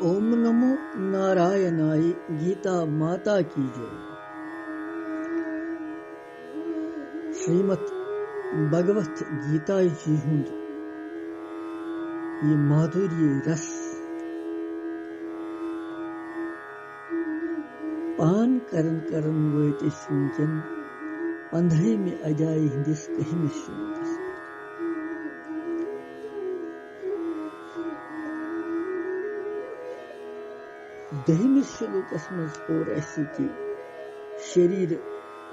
ओम नमो नारायणाय गीता माता की जय। श्रीमद् भगवत गीता जी हुंद ये माधुर्य रस पान करन करन वत वुनकन 15वें अध्याय हिंदिस 1 श्लोकस। दहिमिस श्लोकस मज और ऐसी कि शरीर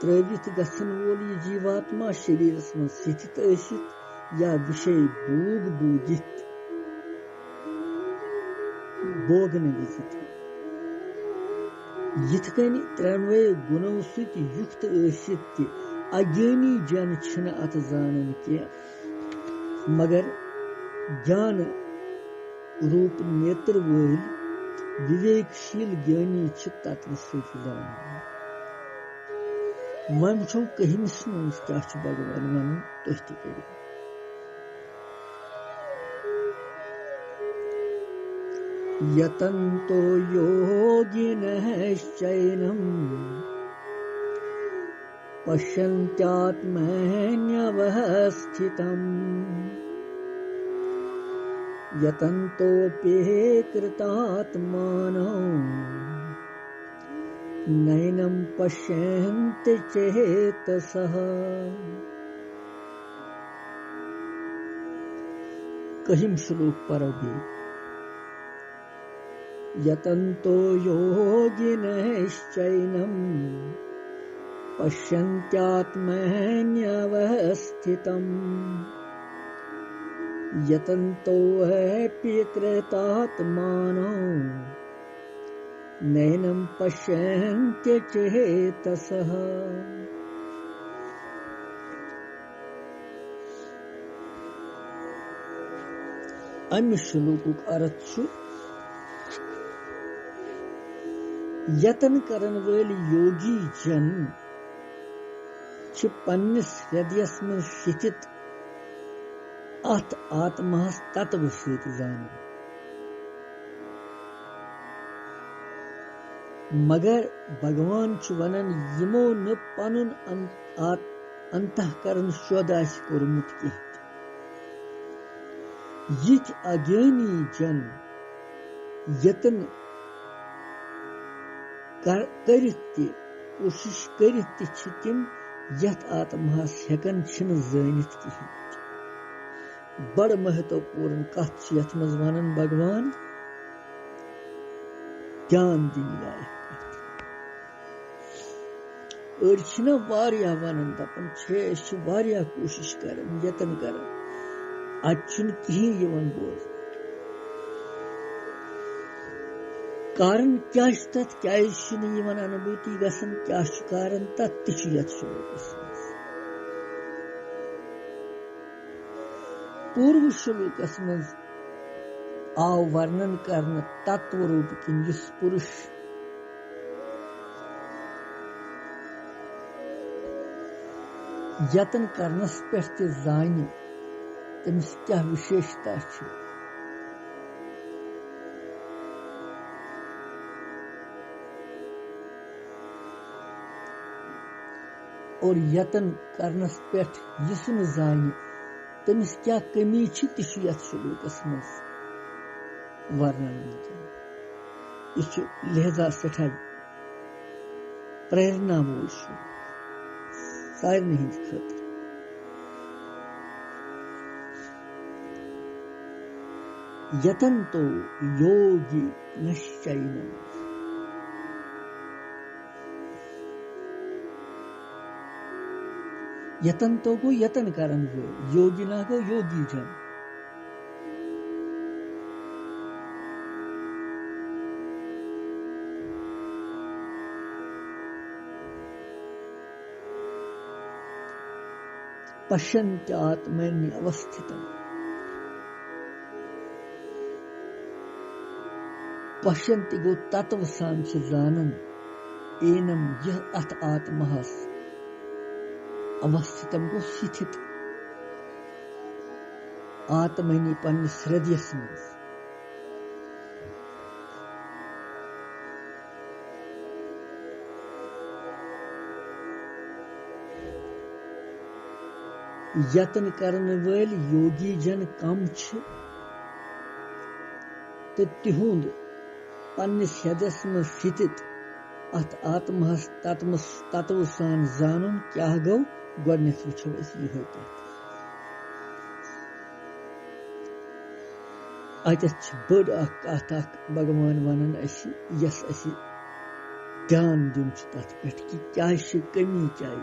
त्रवित गसन वोल ये जीवात्मा शरीरस मज स्थित ऐसित या विषय भोग भोगित भोगन विजित यिथकन त्रेनवे गुणों सत युक्त ऐसित कि अज्ञानी जन छन अत जानन के मगर ज्ञान रूप नेत्र वल विवेकशील ज्ञानी तत्व जान। वन वो कहिमिस मज क्या भगवान वन तुह तु करो। यतन्तो योगिनश्चैनं पश्यन्त्यात्मन्यवस्थितम् यतन्तोऽप्यकृतात्मानो नैनं पश्यन्ति चेतसः। कहिम श्लोक परोगे। यतन्तो योगिनश्चैनं पश्यन्त्यात्मन्यवस्थितम् यतन्तोऽप्यकृतात्मानो नैनं पश्यन्ति चेतसः। अम्य श्लोकुक अर्थ छु यतन करन वल योगी जन पन्निस हृदयस मज स्थित अत आत्मास तत्व सत जान मगर भगवान वनन यमो न पनुन अंतःकरण शुद्ध आस कोरमुत कह। यिथ अज्ञानी जन यतन कोशिश करित तिम यथ आत्मास हेकन छिन जानित कहीं। बड़ महत्वपूर्ण कथ यथ मज वनन भगवान ध्यान दिन लायक कथ। वारिया वनन दपन वारिया कोशिश करन यतन करन अच्छुन कहीं यवन बोझ कारण क्या तथ क्या अनुभूति गसन क्या कारण तथ यथ श्लोकस। पूर्व श्लोकस मज आव वर्णन करन तत्व रूप किन जिस पुरुष यतन करनस पे जान तमिस क्या विशेषता छ। और यतन करनस पे यिसुन जान तमिस क्या कमी छ यथ श्लोकस मज वर्णन यह लिहाजा सठा प्रेरणा मोल सारन हंद खतर। यतन्तो योगी नश्चैनं यतन्तो को यतन करन वो योगिना को योगी जन। पश्यन्त्यात्मन्य अवस्थितम् पश्यन्ति गो तत्व सान जानन एनम यह अथ आत्महस अवस्थितम को स्थित आत्मनि पन्निस हृदयस मज यत्न करन वल योगी जन कम छ तो तिहुंद पन्निस हेदस में स्थित अत आत्महस तत्व सान जानन क्या गो गोडनेथ वुछो अस यह कत अत बड़ कत भगवान वनान यस अस ध्यान दिन तथ पे कि क्या कमी क्या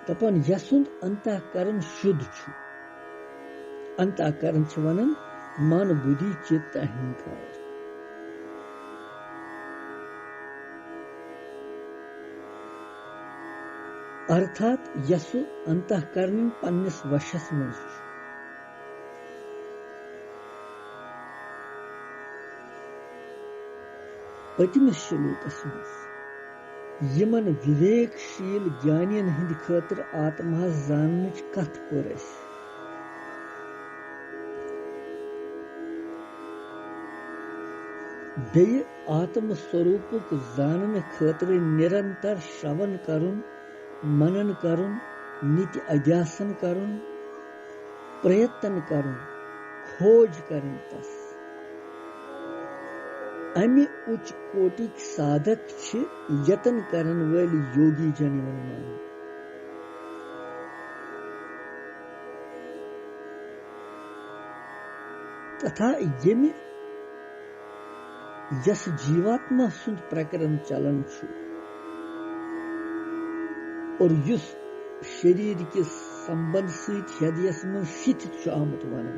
दपान यसुंद अंतःकरण शुद्ध छु अंतःकरण वनान मन बुद्धि चित्त अहंकार अर्थात यसु अंतःकरण पन्निस वशस मज पतिमिस श्लोकस मज यमन विवेकशील ज्ञानियन हिंद खतर आत्मा जानच कथ कोर बेय आत्म स्वरूपक जानन खतर निरंतर श्रवण करुन मनन करुन नित्य अध्यासन करुन प्रयत्न करुन खोज करन तस अमि उच्च कोटिक साधक छ यतन करन वल योगी जन मान तथा यमि यस जीवात्मा सुंद प्रकरण चलन छु और युस शरीर के संबंध सहित हृदयस में स्थित आमुत वन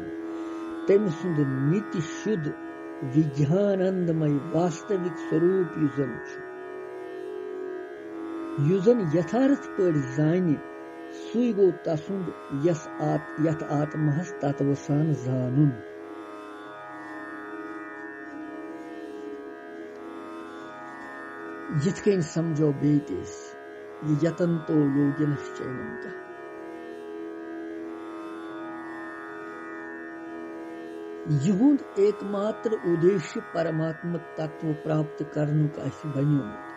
तम सुंद नित्य शुद्ध विज्ञानंदमय वास्तविक स्वरूप युजन यथार्थ पर जान सुई गो तसुंद यथ आत्महस तत्वसान जानुन यिथ कन समझो बेस यतन तो योगिन चैनंत युहुंद एकमात्र उद्देश्य परमात्मा तत्व प्राप्त करने का बन्योमुत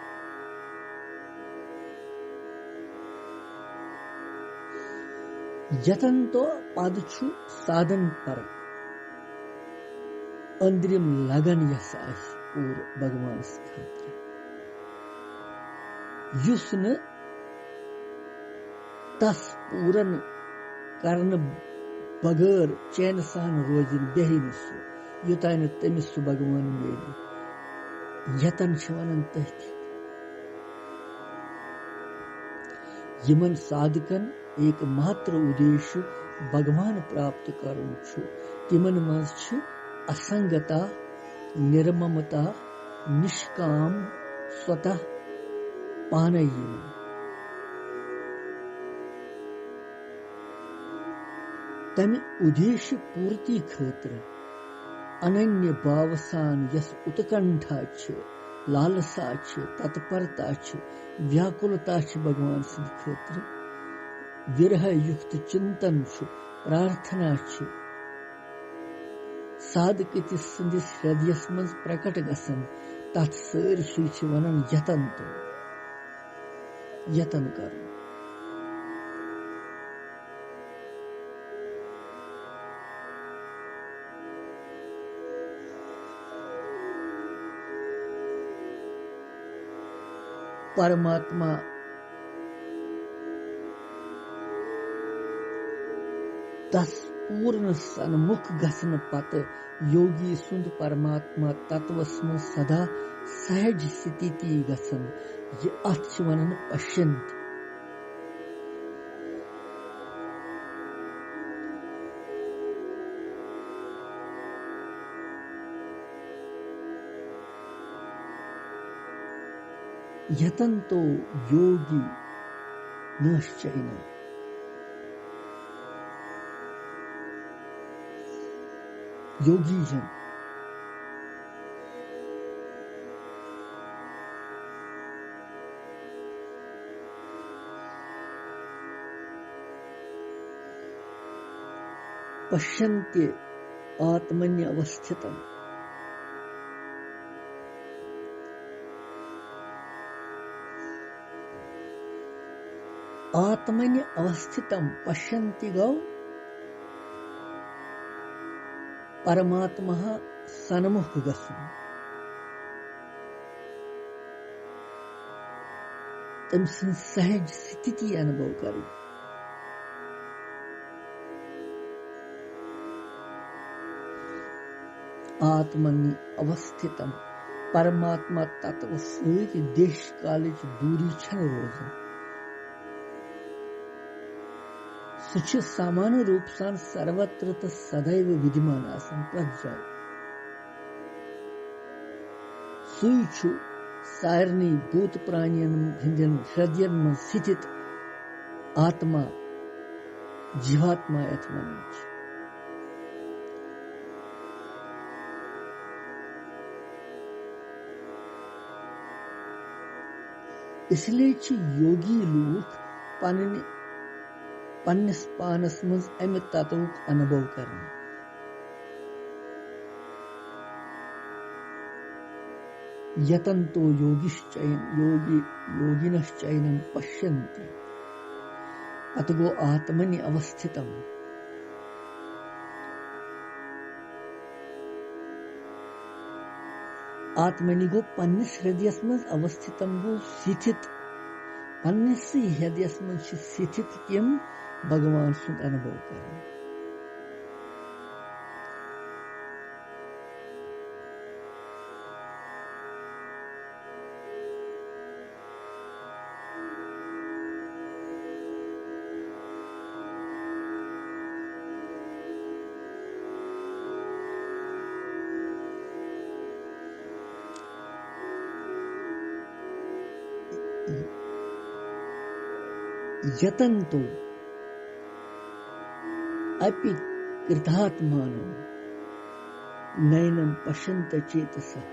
यतन तो पद छु साधन पर अंद्रिम लगन यस पूर भगवान खातिर युस न तस पूरन करन बगैर चैन सान रोजन बेहन सह युतान तमिस सह भगवान मिल यतन वन तथ यमन साधकन एकमात्र उद्देश्य भगवान प्राप्त करन छु तिमन मज छ असंगता निर्ममता निष्काम स्वतः पाने तम उद्देश्य पूर्ति खतर अनन्य भावसान यस उत्कंठा छ लालसा छ तत्परता छ व्याकुलता छ भगवान सिंह खतर विरह युक्त चिंतन छ प्रार्थना छ साधक सिंदिस हृदयस मज प्रकट गसन तथ सारसुई छ वनान यतन तो यतन कर परमात्मा तस पूर्ण सन्मुख गसन पत योगी सुंद परमात्मा तत्वस में सदा सहज स्थिति गसन ये अथ वनन पश्यंत यतन तो योगी नश्चैन योगी जन पश्यन्ते आत्मन्य अवस्थितम् आत्मनि अवस्थितं पश्यन्ति गौ परमात्मा सन्मुख गसुन तम सहज स्थिति अनुभव करें आत्मनि अवस्थितम परमात्मा तत्व सहित देश काल दूरी छन रोजन सुच सामान्य रूप सान सर्वत्र त सदैव विद्यमान आसन प्रज्ञा सुइछु सारनी भूत प्राणियन हिंदन हृदयन में स्थित आत्मा जीवात्मा यथमन इसलिए योगी लोग पन्नस पानस मज अमि तत्वुक अनुभव करना यतन्तो योगिनश्चैनं पश्यन्ति अतगो आत्मनि अवस्थितम् आत्मनि गो पन्निस हृदयस मज अवस्थितम गो स्थित पन्निस हृदयस मज स्थित किम भगवान सुंद अनुभव करना यतन्तो अपि कृतात्मानो नैनं पश्यन्त चेतसः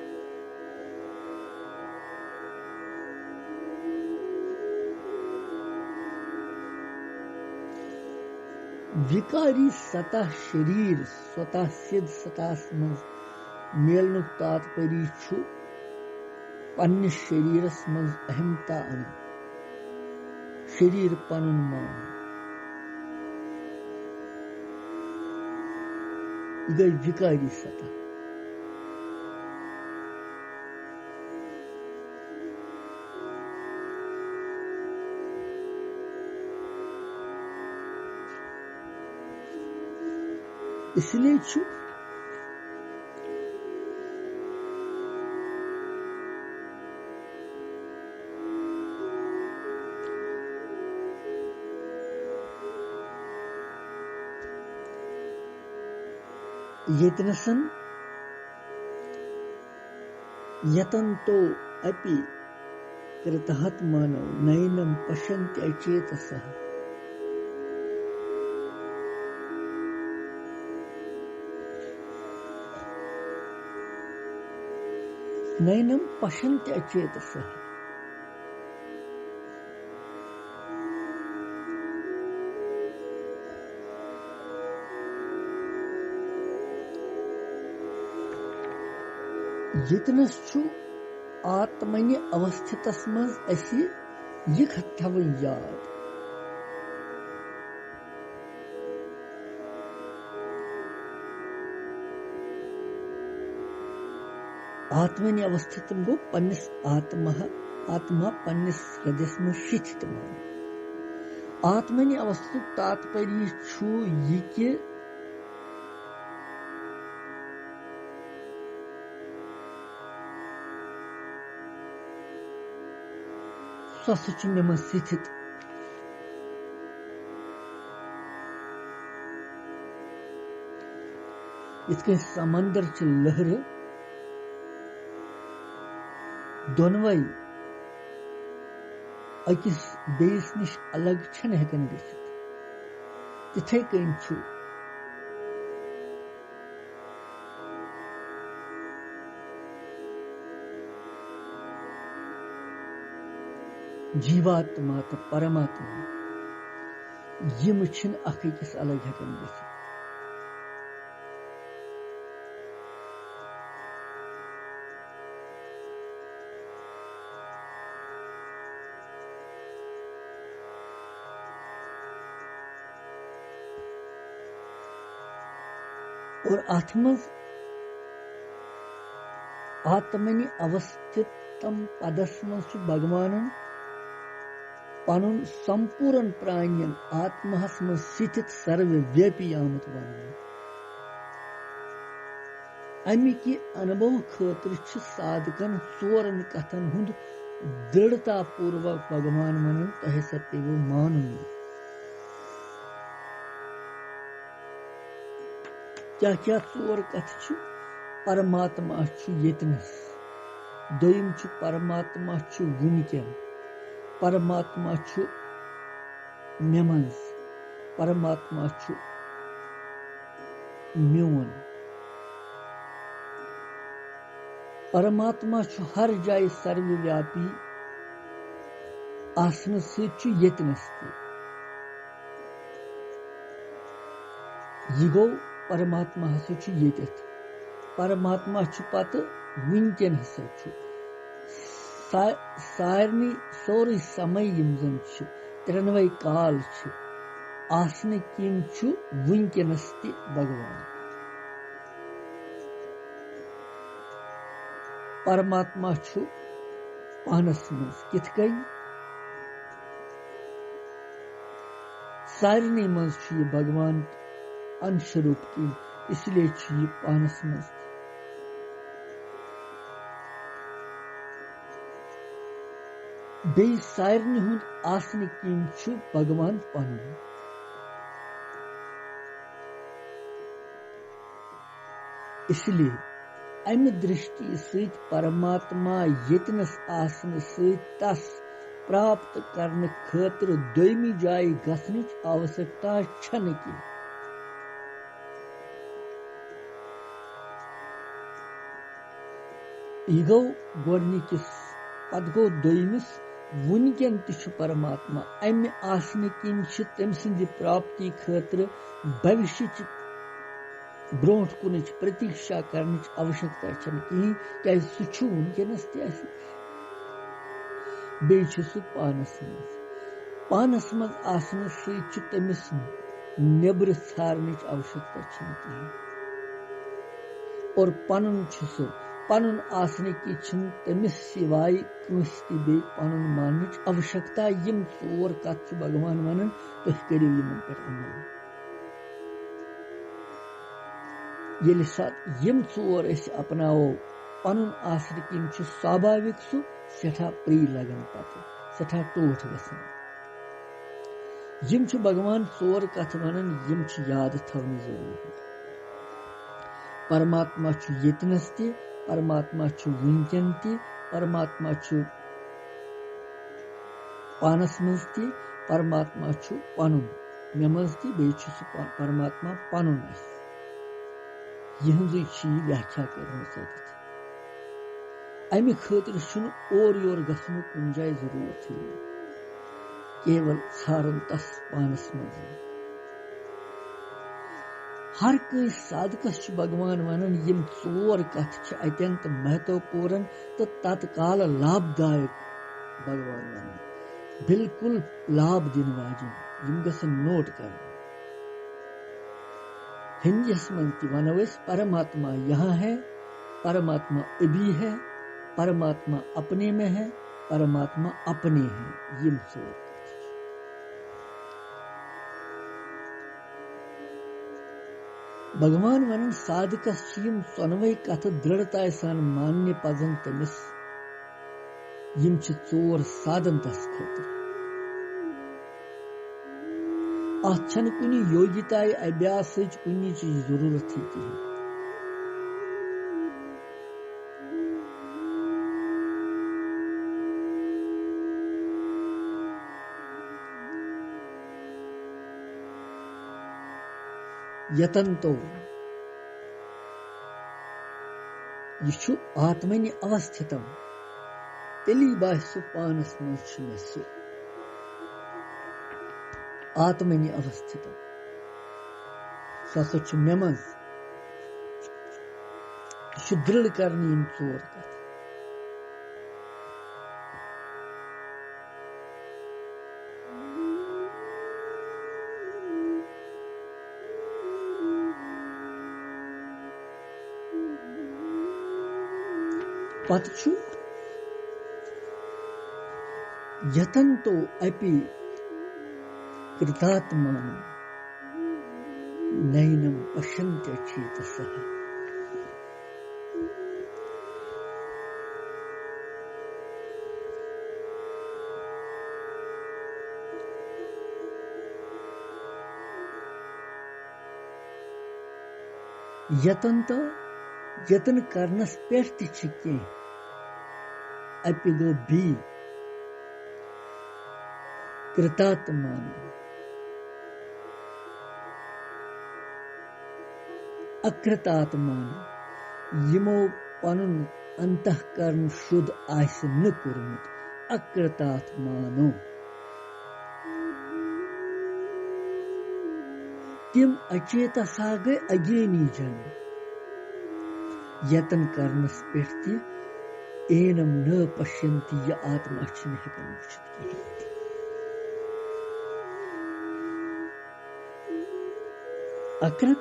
विकारी सता शरीर स्वतः सिद्ध सतास्मज मेलनुक तात्पर्य छु पन्ने शरीरस मज अहमता अन शरीर पनुन मान गई विकारी सता इसलिए छु येतनसन यतन्तो अपि कृतात्मानो नैनं पश्यन्ति अचेतसः नैनं पश्यन्ति अचेतसः जितनसु आत्मनि अवस्थितस्मज असि यह थवन याद आत्मनि अवस्थितम गो पन्निस आत्मा पन्निस हृदय में शिथित मान आत्मनि अवस्थित तात्पर्य छु यह कि सच में स्थित इसके समंदर च लहर दोनवई अकिस बेस निश अलग छन हेकन गसित तिथे कन छु जीवात्मा तो परमात्मा यम छिन अकिस अलग हेकन गसित और आत्मज आत्मनि अवस्थितम पदस मज भगवान पनुन संपूर्ण प्राणियन आत्महस मज स्थित सर्वव्यापी आमुत वन अमिक अनुभव खतर साधकन चोरन कथन हुंद दृढ़ता पूर्वक भगवान मनन तह सत्य वो मानुन क्या क्या चोर कथ परमात्मा येतनस दोयम परमात्मा वुनकन परमात्मा मे मज परमात्मा म्योन परमात्मा हर जाय सर्वव्यापी आसन येतनस यह गो परमात्मा हसा येत परमात्मा पत वुनकन हसा सारनी सोरे समय यम जन त्रेनवे काल आसन किन वुनकनस ति भगवान परमात्मा पानस मज किथ कन सारनी मज भगवान अंशरूप किन इसलिए यह पानस मज बे सारनी हुंद आसन किन भगवान पनुन इसलिए अमि दृष्टि सहित परमात्मा येतनस आसन सहित तस प्राप्त करने खतर दोयमी जाय गसनिच आवश्यकता छन की यह गो गोडनिकिस पत गो दोयमिस वुनकन ति परमात्मा अमि आसन किन तम सिंद प्राप्ति खतर भविष्य ब्रोट कुन प्रतीक्षा करने आवश्यकता कहीं क्या सह वुनकनस बे पानस पानस मज आसन तमिस नेबर छारन आवश्यकता कहीं और पनुन पनुन आसन की तमिस सिवाय कंस बे पनुन मान आवश्यकता यम चोर कथ भगवान वनान तुह करियो यमन पे अमल ये यम चोर अपनावो पनुन आसन किन स्वाभाविक सठा प्री लगन पत सठा टोठ गसन यम भगवान चोर कथ वनान यम याद थवन जरूरी परमात्मा येतनस ति परमात्मा वुनकन ति परमात्मा पानस मज ति परमात्मा पनुन मे मज ति बे परमात्मा पनुन यहज व्याख्या कर अमि खतर और योर गसन कुन जाय जरूरत केवल छारन तस पानस मज हर कस साधकस भगवान वनान यम चोर कथ अत्यंत महत्वपूर्ण तो तत्काल लाभदायक भगवान वनान बिल्कुल लाभ दिन वाजिन यम गसन नोट कर हिंदीस मन वनो परमात्मा यहाँ है परमात्मा अभी है परमात्मा अपने में है परमात्मा अपने हैं यम चोर भगवान वनान साधकस यम चोनवे कथ दृढ़ता सान मान्य पजन तमिस यम चोर साधन तस खतर अन कुन योग्यता अभ्यास कुन जरूरत कहीं यतंतो यह आत्मनि अवस्थितम तेली बासु पानस मज मे आत्मनि अवस्थितम सह मे मज दृढ़ करनी इन चोर कथ पत यतन्तो अपि कृतात्मान नैनम पश्यन्त्यचेतसः। यतन करनस पेठ ति छ कह अपि गो बी कृतात्मान अकृतात्मान यमो पनुन अंतःकरण शुद्ध आस न कोर्मुत अकृतात्मानो तिम अचेतसा गए अज्ञानी जन यतन करनस पेठ ति एनम न पश्यन्ति य आत्मा छन हेकन वुचित कहिन। अकृत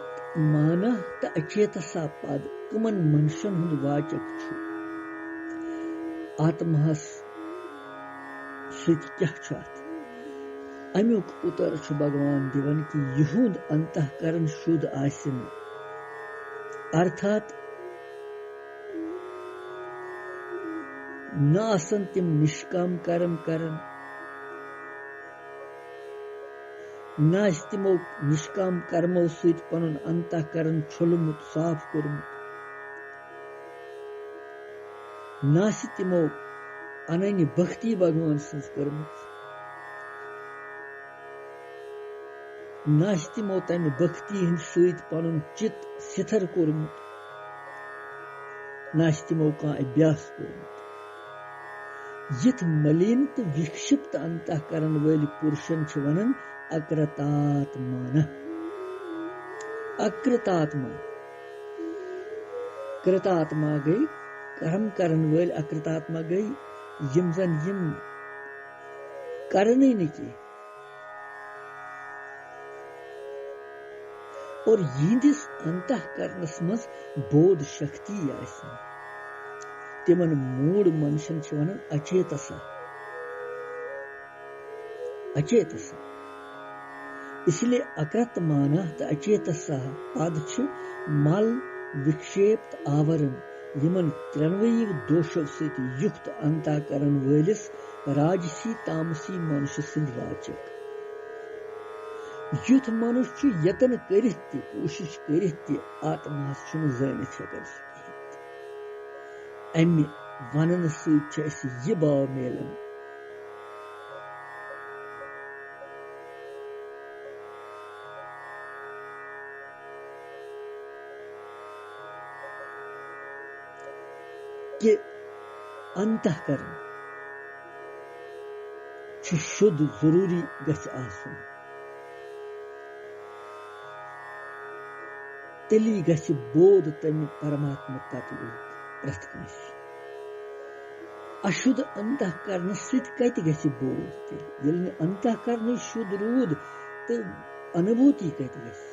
माना त अचेतसा पद कमन मनुष्यन हुंद वाचक छु आत्मास सत क्या छु अत अमुक उत्तर छु भगवान दिवन कि युहुंद अंतःकरण शुद्ध आसिन अर्थात न आसन तिम निष्काम कर्म करन न तिमो निष्काम कर्मो सत पनुन अंतःकरण छुलमुत साफ कोर्मुत न तिमो अनन्य भक्ति भगवान सन्स कर्मुत न तिमो तमि भक्ति हिंद सत पनुन चित स्थिर कोर्मुत न तिमो का अभ्यास कोर्मुत यथ मलिन तो विक्षिप्त अंतःकरण वाली पुरुषन छ वनन अकृतात्मान अकृतात्मा कृतात्मा गई कर्म करन वाली अकृतात्मा गई यम जन यम करने नहीं की और यिंदिस अंतःकरणस मस बोध शक्ति आसन तिमन मूड मनुष्यन छ वनन अचेतसा अचेतसा इसलिए अकृत माना त अचेतसा पद छ मल विक्षेप्त आवरण यमन त्रिनवयी दोषों से युक्त अंतःकरण वलिस राजसी तामसी मनुष्य सिंध वाचक युथ मनुष्य यतन करित ति कोशिश करित ति आत्मा छुन जानित हेकन अमि वनन सत छ अस यह भाव मिलन कि अंतःकरण शुद्ध जरूरी गछ आसन तेली गछ बोध तमि परमात्मा तत्व प्रथ कस अशुद्ध अंतःकरण सत कत गछ बोध तेल अंतःकरण शुद्ध रूद तो अनुभूति कत गछ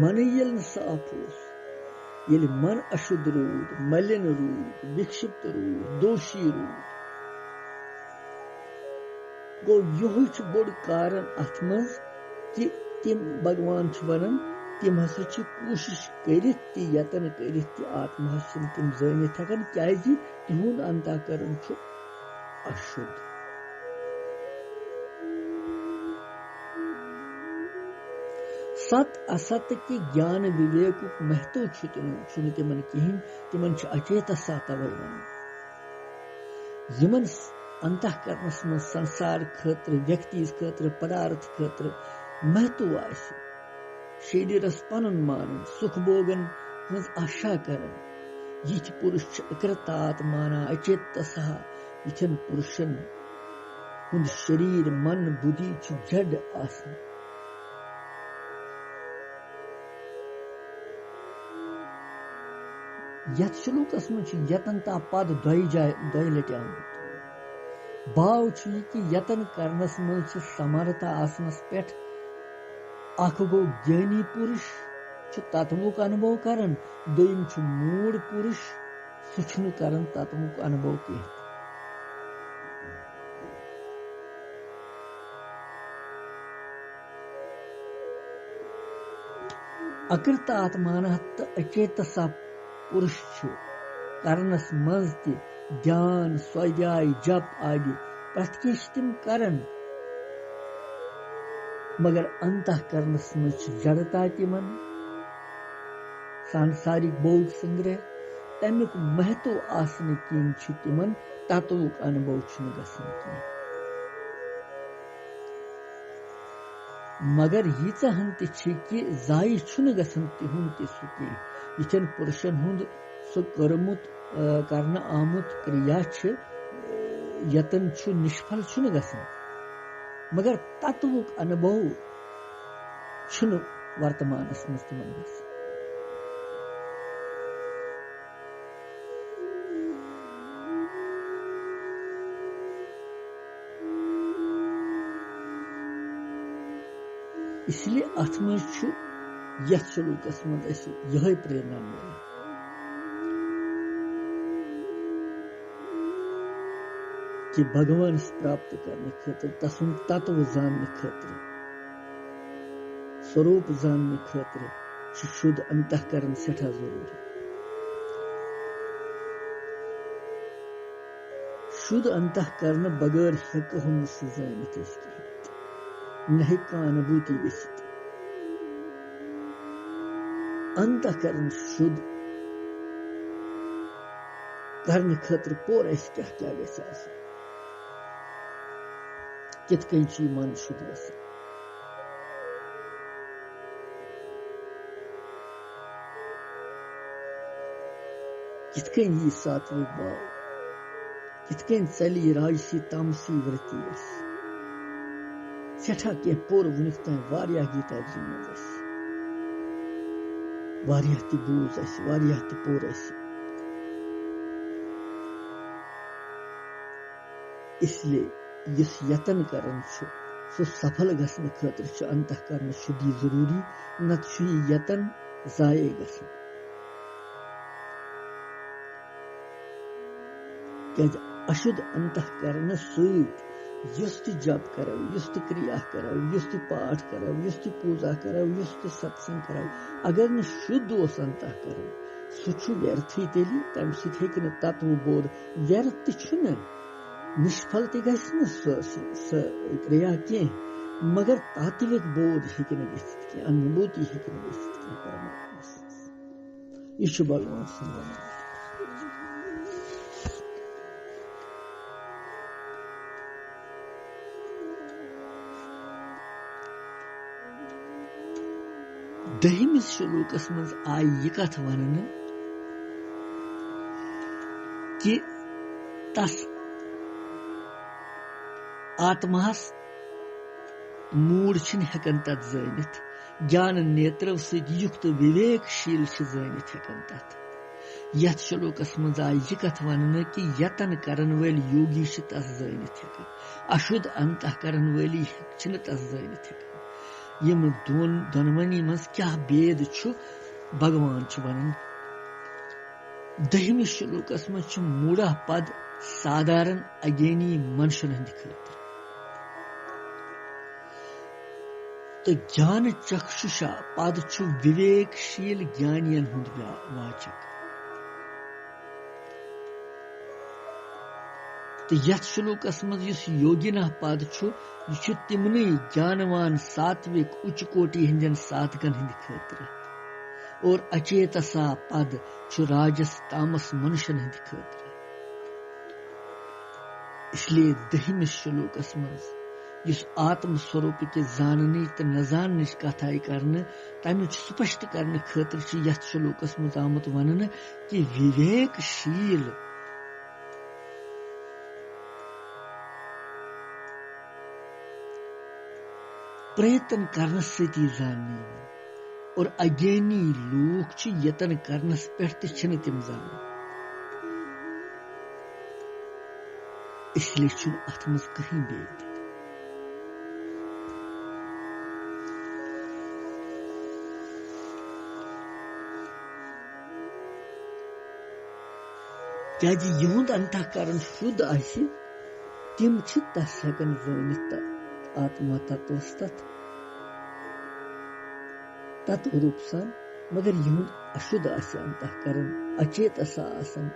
मन येल साफ ये मन अशुद्ध रूद मलिन रूद विक्षिप्त रूद दोषी रूद गो यह बोड़ कारण अथ मज कि तिम भगवान वनान तिम हसा कोशिश करित ति यतन करित ति आत्मा तिम जानित हेकन क्या तिहुंद अंतःकरण अशुद्ध सत असत के ज्ञान विवेक महत्व तिमन कहें तिमन अचेतसा तवे वन यमन अंतःकरणस मन संसार खतर व्यक्ति खतर पदार्थ खतर महत्व आसि शरीरस पनुन मानन सुख भोगन हज आशा करन यिथ पुरुष अकृतात्माना अचेतसा यिथन पुरुषन हुंद शरीर मन बुद्धि जड आसन यथ श्लोकस में यतनता पद दय लटि आमुत भाव कि यतन करनस में समर्था आसनस पे अख गो ज्ञानी पुरुष तत्वुक अनुभव करन दोयम मूड पुरुष सुछनु करन तत्वुक अनुभव के अकृत आत्मान तो अचेतसा पुरुष करनस मज ति ध्यान स्वाध्याय जप आदि प्रति तिम करन मगर अंतःकरणस मज जड़ता तिमन सांसारिक भोग संग्रह तमिक महत्व आसन किन तिमन तत्वुक अनुभव गसन की मगर यीचा हन कि जाय गसन तिहुन ते सुके यथन पुरुषन हुंद सु करमुत करन आमुत क्रिया यतन निष्फल गसन मगर तत्वुक अनुभव वर्तमानस मज तिमन गसन इसलिए अथ मज सलूकस मज यह प्रेरणा मिले कि भगवान प्राप्त करने खतर तसुन तत्व जानने खतर स्वरूप जानने खतर शुद्ध अंतःकरण सेठा जरूरी शुद्ध अंतःकरण बगैर हेक हम जानित नहीं का अनुभूति गसित अंतःकरण शुद्ध करने खतर पोर क्या क्या गस कित कन मन शुद्ध गस कित कन यी सात्विक भाव कित कन चली राजसी तामसी वृत्ति सेठा के पोर वुनिक तान वारिया गीताजी मज वारिया ति बूझ वारिया ति पोर इसलिए इस यतन करन सो सफल गसन खतर अंतःकरण शुद्धि जरूरी न यतन जाये गसन क्या अशुद्ध अंतःकरण सहित युस जप करो युस क्रिया करो युस पाठ करो युस पूजा करो युस सत्संग करो अगर न शुद्ध ओस अंतःकरण सु व्यर्थ तेली तम सक तत्व बोध व्यर्थ निष्फल स क्रिया कह मगर तात्विक बोध हे अनुभूति हे परमात्मा यह भगवान सद दहिमिस श्लोकस मज आय यह कथ वन कि तस आत्मास मूड हेकन तथ जानित ज्ञान नेत्र युक्त विवेकशील जानित हेकन तथ यथ श्लोकस मज आय यह कथ वन कि यतन करन वल योगी तस जानित हेकन अशुद्ध अंतःकरण वली तस जानित हेकन यम दोनवनी मज क्या भेद भगवान वन दहिमिस श्लोकस मज मूढ़ा पद साधारण अज्ञानी मनुष्यन हंद खतर तो ज्ञान चक्षुषा पद विवेकशील ज्ञानियन हुंद वाचक तो यथ श्लोकस मज योगिना पद यह तिमन ज्ञानवान सात्विक उच्च कोटि हिंदन साधकन हिंद खतर और अचेतसा पद राजस तामस मनुष्यन हिंद खतर इसलिए दहिमिस श्लोकस मज आत्म स्वरूप के जानने तो न जानने कथा कर तमिक स्पष्ट करने खतर यथ श्लोकस मज आमुत वन कि विवेकशील प्रयत्न करने सती जानने और अज्ञानी लोग यतन करनस पे तिम जान इसलिए अथ मज कहीं भेद क्या युद अंतःकरण शुद्ध आशि तिम तस हेकन जानित आत्मा तत्वस तत रूप सान मगर युद अशुद्ध आशि अंतःकरण अचेतसा आसन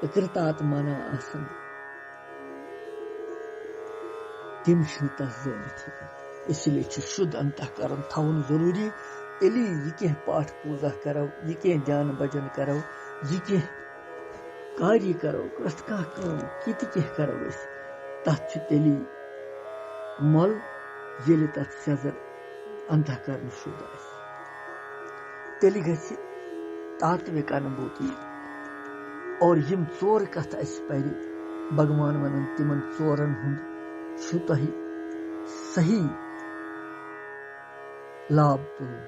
कृतात्माना आसन तिम तस जानित इसलिए शुद्ध अंतःकरण थवन जरूरी एली यह पाठ पूजा करो यह ध्यान भजन करो यह कार्य करो कस कत करो तथ तेली मल ये तथ सजर अंतःकरण शुद्ध तेली गि तात्विक अनुभूति और यम चोर कथ पर भगवान वन तिमन चोरन हुंद सही लाभ तुल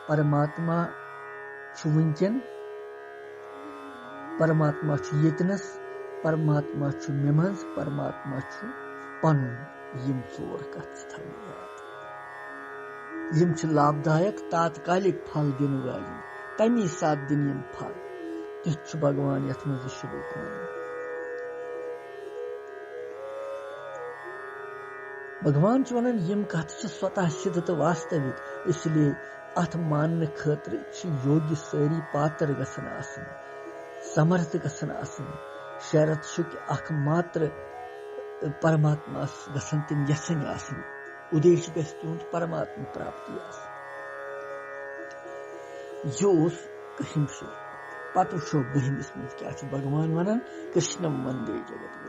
परमात्मा वुनकन परमात्मा यतनस परमात्मा मे मज परमात्मा पन यम चोर कथ यम लाभदायक तात्कालिक फल दिन वाली तमी साथ दिन यम फल तुझ भगवान यथ मज शुरू भगवान वन यम कथ स्वतः सिद्ध तो वास्तविक इसलिए अथ मान खतर योग्य सारी पात्र गसन आसन समर्थ गसन आसन शरत शुक अख मात्र परमात्मा गसन तिम यसन आसन उद्देश्य गस तुंद परमात्मा प्राप्ति आसन योस कहिम शो पत वुचो बहिमिस मज क्या भगवान वनान कृष्णम वंदे जगत